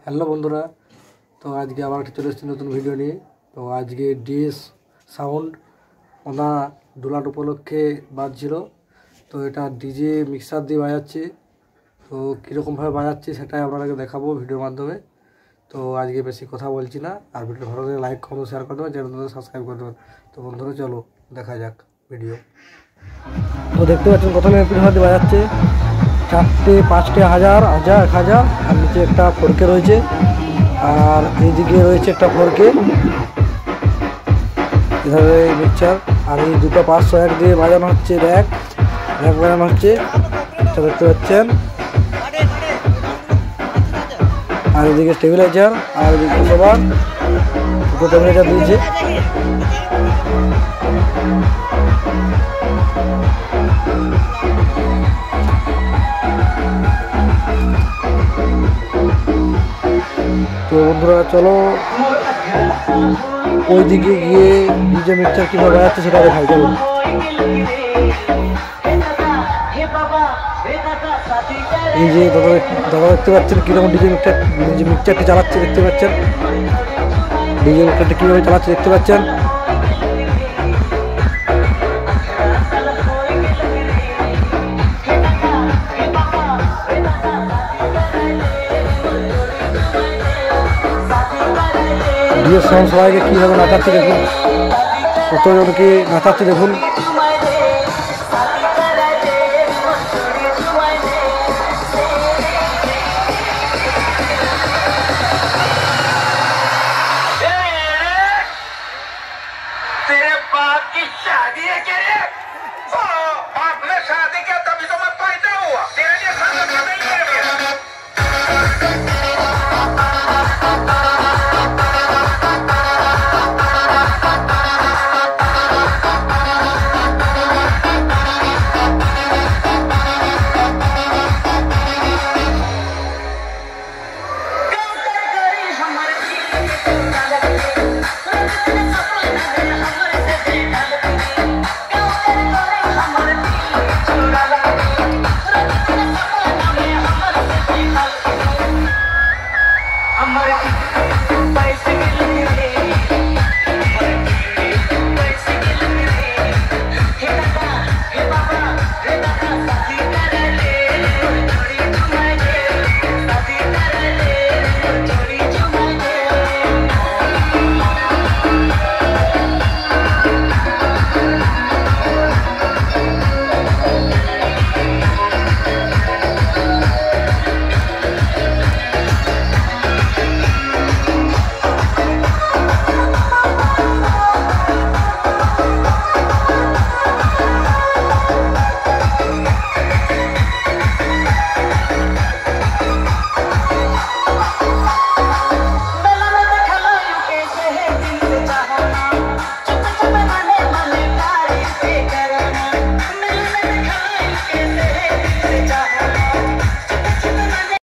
Hello বন্ধুরা, তো আজকে আবার একটা চলে এসেছি নতুন ভিডিও নিয়ে। তো আজকে ডিএস সাউন্ড ওনা ডোলাট উপলক্ষে বাজছিল। তো এটা ডিজে মিক্সার দিয়ে বাজাচ্ছে। তো কীরকমভাবে বাজাচ্ছে সেটাই আপনাদেরকে দেখাবো ভিডিওর মাধ্যমে। তো আজকে বেশি কথা বলছি না, আর ভিডিও ভালো লাগলে লাইক কমেন্ট শেয়ার করে দেবেন, চ্যানেলটা সাবস্ক্রাইব করে দেবেন। তো বন্ধুরা চলো দেখা যাক ভিডিও। তো দেখতে পাচ্ছেন প্রথমে এমপ্লিফায়ার দিয়ে বাজাচ্ছে 4টে 5টে 1000 1000 আর নিচে একটা ফোরকে রয়েছে, আর এইদিকে রয়েছে একটা ফোরকে এভাবে মিক্সচার। আর এই দুটো 501 দিয়ে বাজানো হচ্ছে, র্যাক বাজানো হচ্ছে, এটা দেখতে পাচ্ছেন। আর এদিকে স্টেবিলাইজার, আর এদিকে সবার দুটো স্টেবিলাইজার দিয়েছে। তো বন্ধুরা চলো ওইদিকে গিয়ে ডিজে মিক্সচার কীভাবে বাজাচ্ছে সেটা দেখাই। চলো এই যে দাদা দেখতে পাচ্ছেন কীরকম ডিজে মিক্সচারটি চালাচ্ছে, দেখতে পাচ্ছেন ডিজে মিক্সচারটি কীভাবে চালাচ্ছে দেখতে পাচ্ছেন। ডিএস সাউন্ড সবাইকে কীভাবে নাচাচ্ছে দেখুন, কতজনকে নাচাচ্ছে দেখুন। तेरे बाप की शादी है क्या ये? बाप ने शादी किया तभी तो मैं पैदा हुआ। तेरे लिए खाना खाना ही मेरे लिए।